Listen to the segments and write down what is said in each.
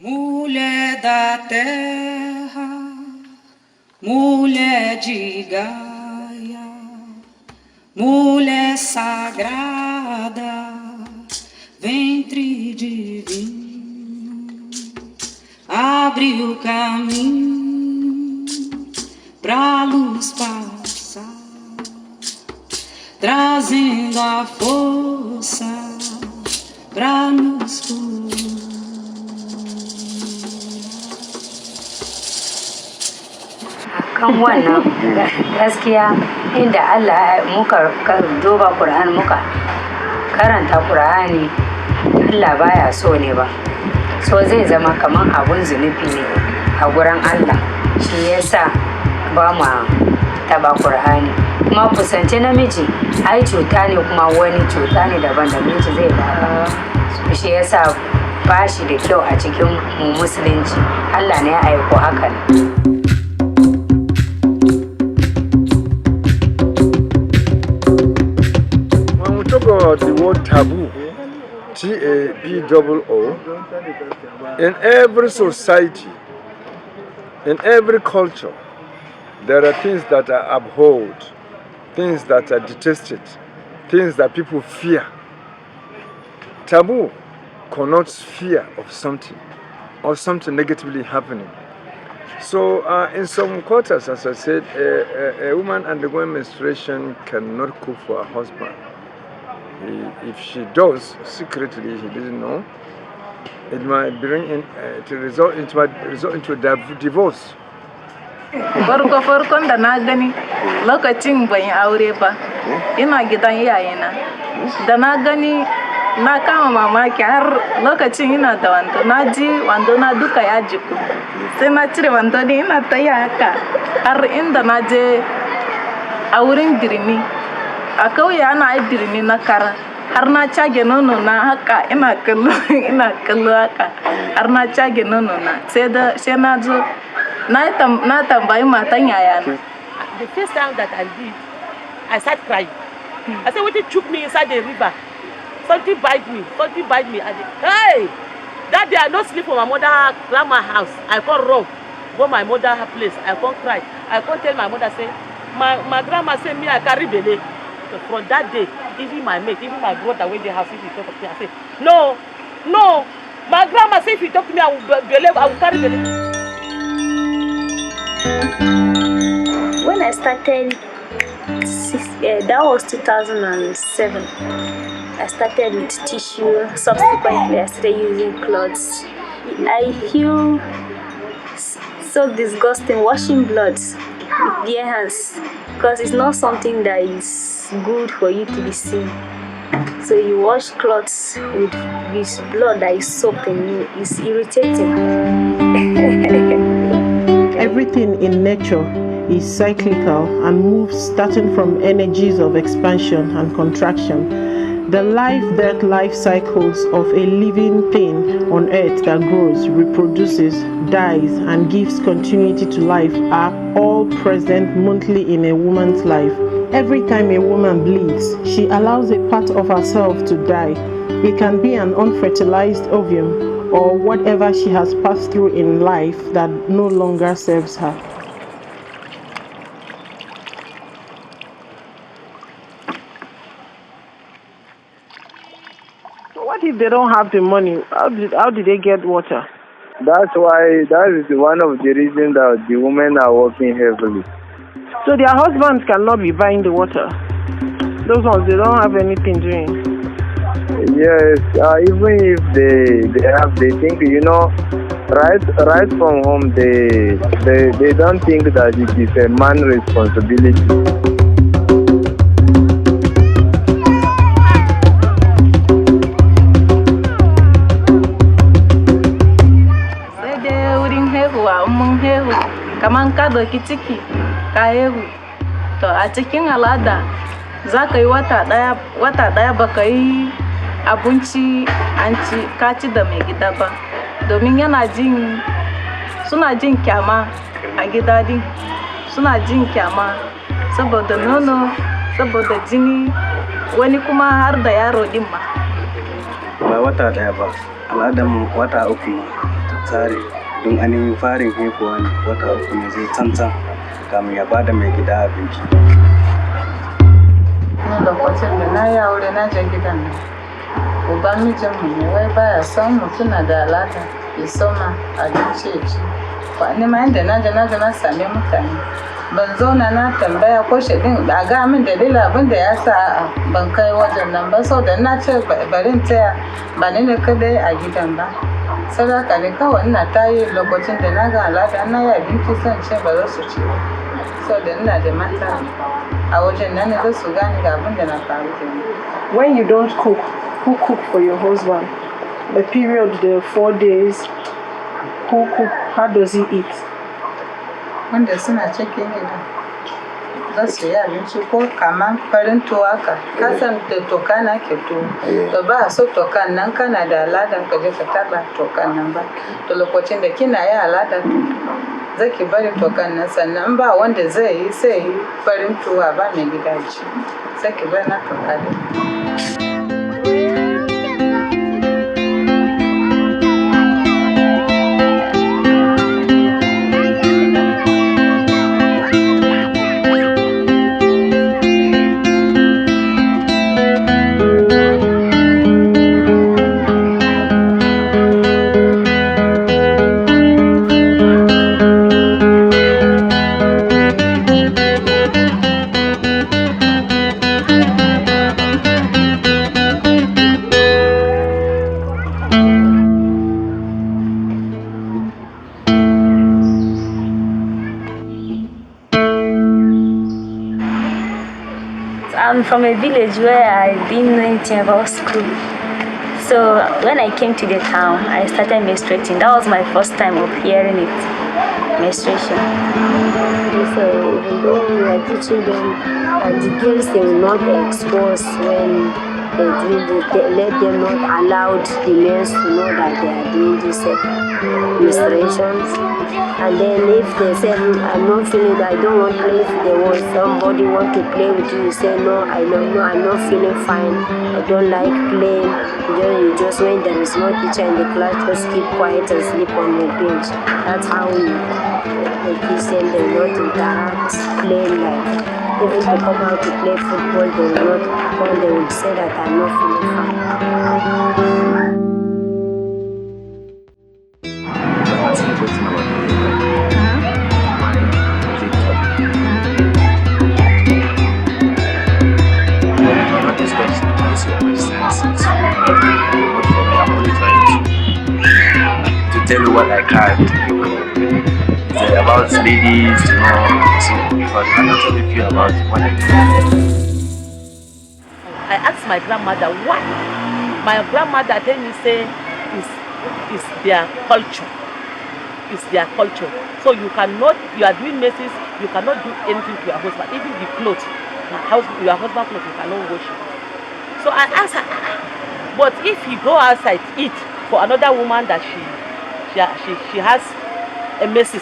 Mulher da terra, mulher de Gaia, mulher sagrada, ventre divino, abre o caminho pra luz passar, trazendo a força pra nos curar. Kan wannan gaskiya inda Allah muka duba Qur'ani muka karanta Qur'ani Allah baya so ne ba so zai zama kaman abun zunubi ne a gurin Allah shi yasa ba mu taba Qur'ani kuma kusance namiji ai cuta ne kuma wani cuta ne daban da miji zai ba shi yasa ba shi da kyau a cikin musulunci Allah ne ya aiko hakan. Talk about the word taboo, T-A-B-O-O, in every society, in every culture, there are things that are abhorred, things that are detested, things that people fear. Taboo connotes fear of something, or something negatively happening. So in some quarters, as I said, a woman undergoing menstruation cannot cook for her husband. If she does secretly, he doesn't know, it might bring in result into divorce. Farkon da na gani lokacin ban yi aure ba ina gidan iyayena da na gani na kama mamaki har lokacin ina da wando na ji wando na duka ya jiku sai na cire wando ne ina ta yi haka har inda na je a wurin dirimi a kauye ana yi dirimi na kara har na cage nono na haka ina kallo haka har na cage nono na sai na zo na tambayi matan yayana. The first time that I did, I started crying. I said, what took me inside the river? Something bite me. I said, hey! That day I don't sleep for my mother grandma's house. I can't run. Go my mother's place. I can't cry. I can't tell my mother, say, my grandma said me I carry belly. So from that day, even my mate, even my brother when they have if he talk to me, I say, no. My grandma said if you talk to me, I will carry belly. When I started, that was 2007. I started with tissue. Subsequently, I started using cloths. I feel so disgusting washing blood with bare hands because it's not something that is good for you to be seen. So you wash clothes with this blood that is soaked in you. It's irritating. Everything in nature is cyclical and moves starting from energies of expansion and contraction. The life cycles of a living thing on earth that grows, reproduces, dies, and gives continuity to life are all present monthly in a woman's life. Every time a woman bleeds, she allows a part of herself to die. It can be an unfertilized ovum or whatever she has passed through in life that no longer serves her. What if they don't have the money? How did they get water? That is one of the reasons that the women are working heavily. So their husbands cannot be buying the water. Those ones, they don't have anything doing. Yes, even if they think, right from home, they don't think that it is a man's responsibility. Kaman ka doki ciki ka haihu to a cikin al'ada za ka yi wata daya baka yi abinci ka ci da mai gida ba domin suna jin kyama a gida din suna jin kyama saboda nono saboda jini wani kuma har da yaro din ma ba wata daya ba al'adar mu wata uku tsari don ainihin farin haihuwa ne wata uku ne zai tsantsan kamun ya bada mai gida abinci. Ni lokacin da na yi aure na je gidan nan. Uban mijinmu ne wai baya son mutum na da alaka ya soma abinci ya ci. Ni ma inda na je na same mutane. Ban zauna na tambaya ko shaidin a ga min dalilin abin da ya sa ban kai wajen nan ba, saboda na ce bari in taya ba ni ne kadai a gidan ba. Sadaka ne kawai ina ta yi lokacin da na ga al'ada na yi abinci son ce ba za su ci ba. Saboda ina da mata a wajen nan ne za su gane ga abin da na faru kenan. When you don't cook, who cook for your husband? The period, the 4 days, who cook? How does he eat? Wanda suna cikin gida za su yi abinci ko kamar farin tuwo haka, kasan da toka na ke tuwo, da ba so tokan nan kana da aladan ka je ka taba tokan nan ba, to lokacin da kina yi aladan za ki bari tokan nan, sannan ba wanda zai yi sai yi farin tuwo ba mai gida ci, sai ki bari na toka da. I'm from a village where I didn't know anything about school. So when I came to the town, I started menstruating. That was my first time of hearing it, menstruation. So even though we are teaching them, the girls they will not expose when they drink, they let them not allow the men to know that they are doing these menstruations. And then if they say, I'm not feeling that, I don't want to play, if they want somebody want to play with you, you say, no, I'm not feeling fine, I don't like playing. You just when there is no teacher in the class, just keep quiet and sleep on the bench. That's how we teach them. They will not interact, play like. Even to come out to play football, they will not come, they will say that I'm not feeling fine. To tell you what I can't. It's about ladies, you know, so but I don't tell you about what I do. I asked my grandmother why. My grandmother tell me say is their culture. It's their culture. So you are doing messes, you cannot do anything to your husband. Even the clothes, your husband's clothes, you cannot wash it. So I asked her, but if he go outside eat for another woman that she has a messes,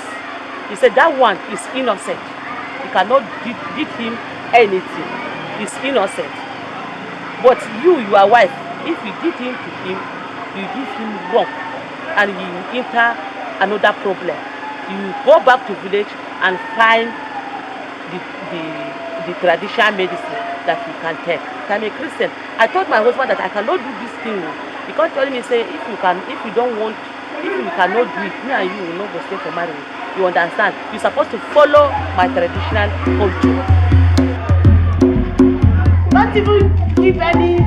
he said that one is innocent. You cannot give him anything. He's innocent. But your wife, if you give him to him, you give him wrong, and you enter another problem. You go back to village and find the traditional medicine that you can take. I'm a Christian. I told my husband that I cannot do this thing. He can't tell me say if you cannot do it, me and you will not go stay for marriage. You understand? You're supposed to follow my traditional culture. Don't even give any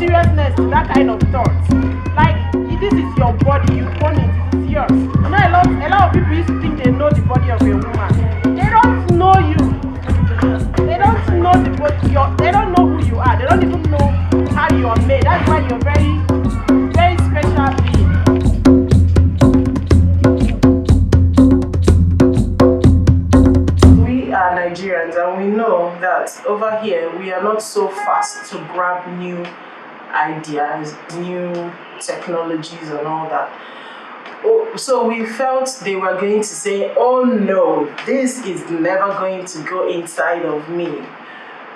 seriousness to that kind of thoughts. Like, this is your body, you own it, it is yours. You know, a lot of people used to think they know the body of a woman. They don't know you. They don't know the body. They don't know who you are. They don't even know how you are made. That's why you're very, very special being. We are Nigerians, and we know that over here we are not so fast to grab new ideas, new technologies and all that. So we felt they were going to say, oh no, this is never going to go inside of me.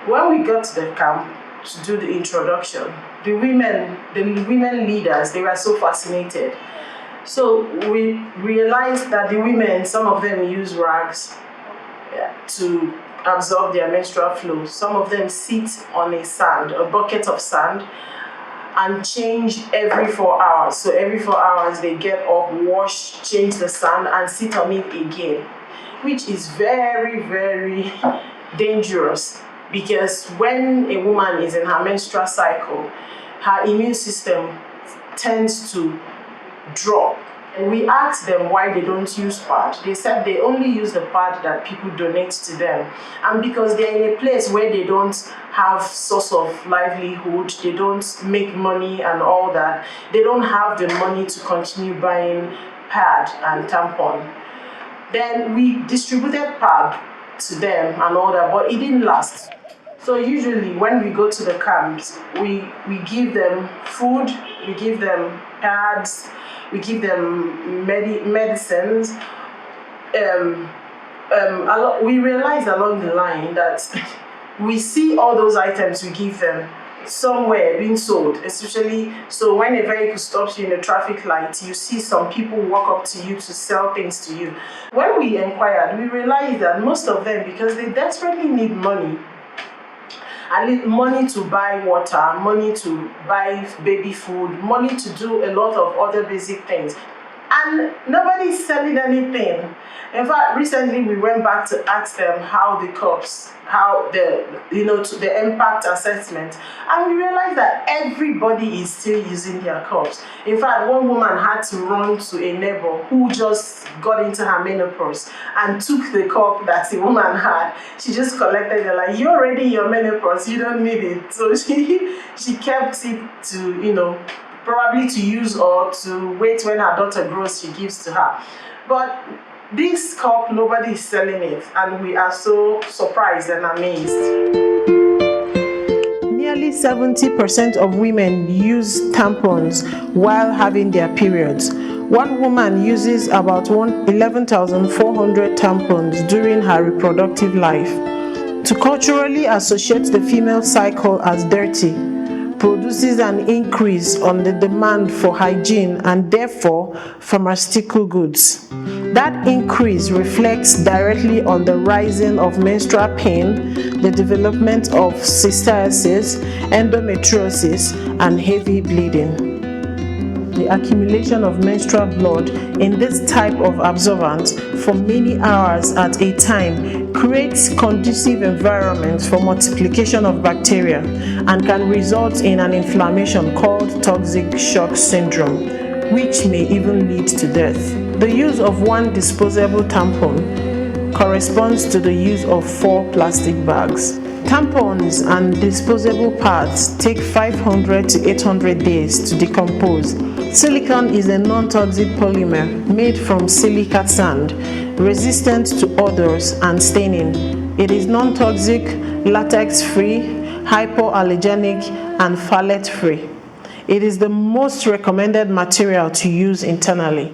When we got to the camp to do the introduction, the women leaders, they were so fascinated. So we realized that the women, some of them use rags to absorb their menstrual flow. Some of them sit on a bucket of sand, and change every 4 hours. So every 4 hours they get up, wash, change the sand, and sit on it again, which is very, very dangerous, because when a woman is in her menstrual cycle, her immune system tends to drop. And we asked them why they don't use pad. They said they only use the pad that people donate to them. And because they're in a place where they don't have source of livelihood, they don't make money and all that, they don't have the money to continue buying pad and tampon. Then we distributed pad to them and all that, but it didn't last. So usually when we go to the camps, we give them food, we give them pads, we give them medicines. We realize along the line that we see all those items we give them somewhere being sold, especially so when a vehicle stops you in a traffic light, you see some people walk up to you to sell things to you. When we inquired, we realized that most of them, because they desperately need money, money to buy water, money to buy baby food, money to do a lot of other basic things. And nobody's selling anything. In fact, recently we went back to ask them how the cups, to the impact assessment, and we realized that everybody is still using their cups. In fact, one woman had to run to a neighbor who just got into her menopause and took the cup that the woman had. She just collected it, like, you're already in your menopause, you don't need it. So she kept it to, probably to use or to wait when her daughter grows, she gives to her. But this cup, nobody is selling it, and we are so surprised and amazed. Nearly 70% of women use tampons while having their periods. One woman uses about 11,400 tampons during her reproductive life. To culturally associate the female cycle as dirty produces an increase on the demand for hygiene and therefore pharmaceutical goods. That increase reflects directly on the rising of menstrual pain, the development of cystitis, endometriosis, and heavy bleeding. The accumulation of menstrual blood in this type of absorbent for many hours at a time creates conducive environments for multiplication of bacteria and can result in an inflammation called toxic shock syndrome, which may even lead to death. The use of one disposable tampon corresponds to the use of 4 plastic bags. Tampons and disposable pads take 500 to 800 days to decompose. Silicone is a non-toxic polymer made from silicate sand, resistant to odors and staining. It is non-toxic, latex-free, hypoallergenic, and phthalate-free. It is the most recommended material to use internally.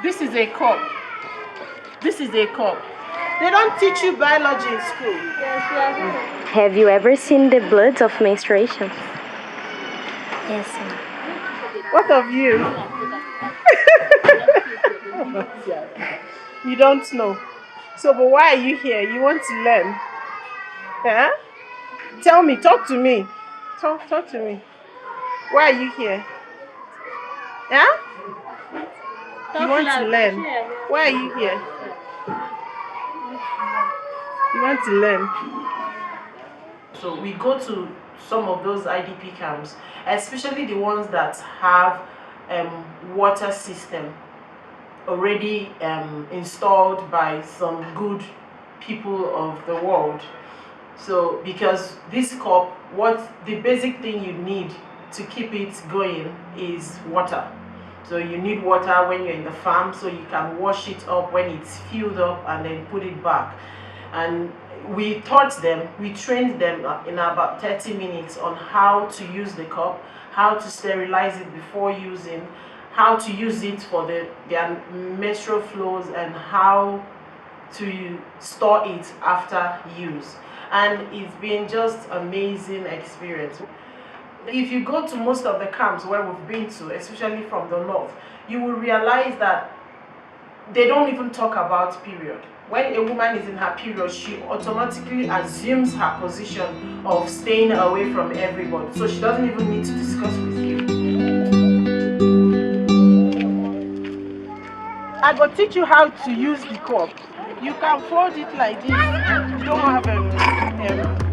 This is a cup. This is a cup. They don't teach you biology in school. Have you ever seen the blood of menstruation? Yes, ma'am. What of you? You don't know. So, but why are you here? You want to learn? Huh? Tell me, talk to me. Talk to me. Why are you here? Huh? You want to learn. Why are you here? You want to learn. So we go to some of those IDP camps, especially the ones that have water system already installed by some good people of the world. So because this cup, the basic thing you need to keep it going is water. So you need water when you're in the farm, so you can wash it up when it's filled up and then put it back. And we taught them, we trained them in about 30 minutes on how to use the cup, how to sterilize it before using, how to use it for their menstrual flows, and how to store it after use. And it's been just amazing experience. If you go to most of the camps where we've been to, especially from the north, you will realize that they don't even talk about period. When a woman is in her period, she automatically assumes her position of staying away from everybody. So she doesn't even need to discuss with you. I will teach you how to use the cup. You can fold it like this. You don't have a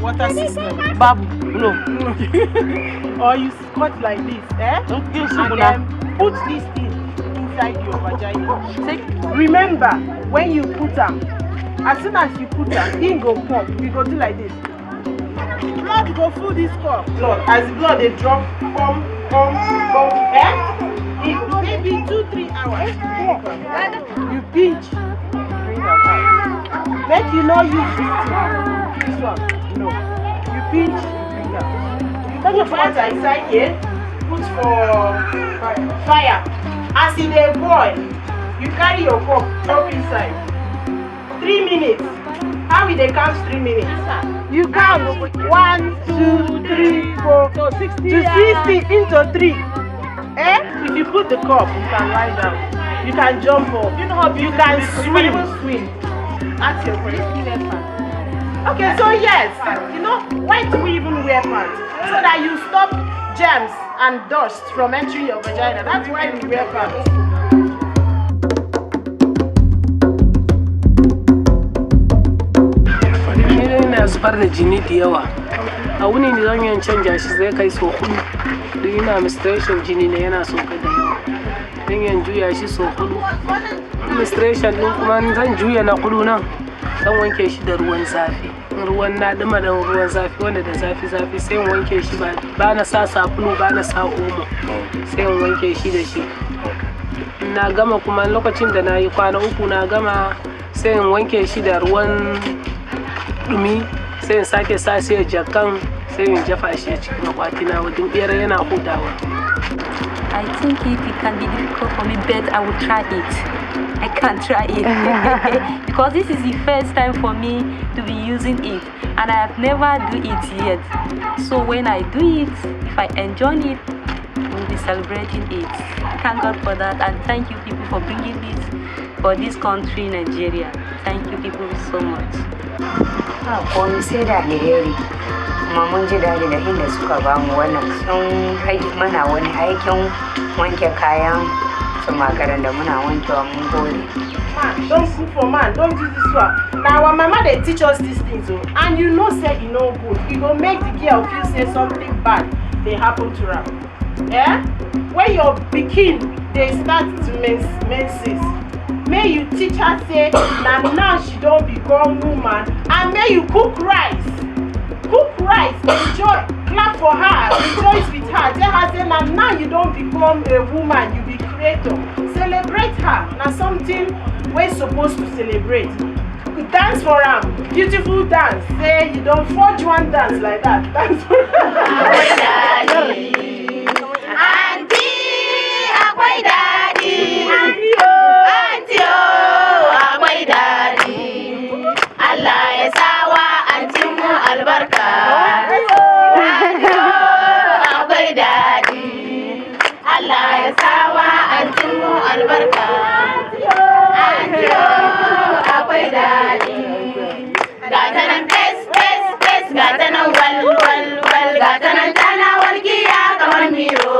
water system. Babu, no. Or you cut like this, and then put this thing inside your vagina. Remember, when you put them, as soon as you put them, in go pump. We go do like this. Blood go full this cup. Blood, as the blood they drop, pump, in maybe 2-3 hours. You pinch, bring them out. Make you not use this one. No. You pinch, bring them. Put water inside here. Put for fire. As in a boil, you carry your cup, drop inside. 3 minutes. How will they count 3 minutes? You count 1, 2, 3, 4, So 60 to 60 into 3. If you put the cup, you can lie down. You can jump up. You know how you can swim. At your place. Okay, so yes, why do we even wear pants? So that you stop germs and dust from entering your vagina. That's why we wear pants. ina zubar da jini da yawa. A wuni ne zan yi canja shi zai kai so 4. Da ina menstruation jini ne yana so kai da yawa. Zan yi juya shi so 4. Menstruation din kuma zan juya na 4 nan. Zan wanke shi da ruwan zafi. Ruwan na dima da ruwan zafi wanda da zafi sai in wanke shi ba na sa sabulu ba na sa omo. Sai in wanke shi da shi. Na gama kuma lokacin da na yi kwana 3 na gama sai in wanke shi da ruwan dumi sai in sake sa sai jakan sai in jefa shi a cikin akwati na wajen biyar yana hudawa. I think if it can be difficult for me, but I will try it. I can't try it because this is the first time for me to be using it and I have never do it yet. So when I do it, if I enjoy it, we'll be celebrating it. Thank God for that and thank you people for bringing this for this country, Nigeria. Thank you people so much. Komai sai da alheri kuma mun ji daɗi da inda suka ba mu wannan sun rage mana wani aikin wanke kayan su makaran da muna wankewa mun gode. Man, don't cook for man, don't do this one. Now our mama they teach us these things and you know say you know good. You go make the girl feel say something bad they happen to her. When your pikin they start to menses. May you teach her say now she don't become woman and may you cook rice, enjoy, clap for her, rejoice with her, tell her say now you don't become a woman, you be creator, celebrate her, now something we're supposed to celebrate. Dance for her, beautiful dance, say you don't forge one dance like that, dance for her. Akwai daɗi, akwai daɗi, Allah ya sawa antinmu albarka. Akwai daɗi, Allah ya sawa antinmu albarka. Akwai daɗi, gata nan fes, gata nan wal, gata nan tana walƙiya kamar miro.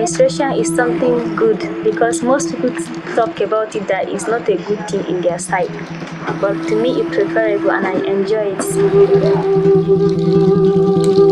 Menstruation is something good because most people talk about it that it's not a good thing in their side. But to me, it's preferable and I enjoy it.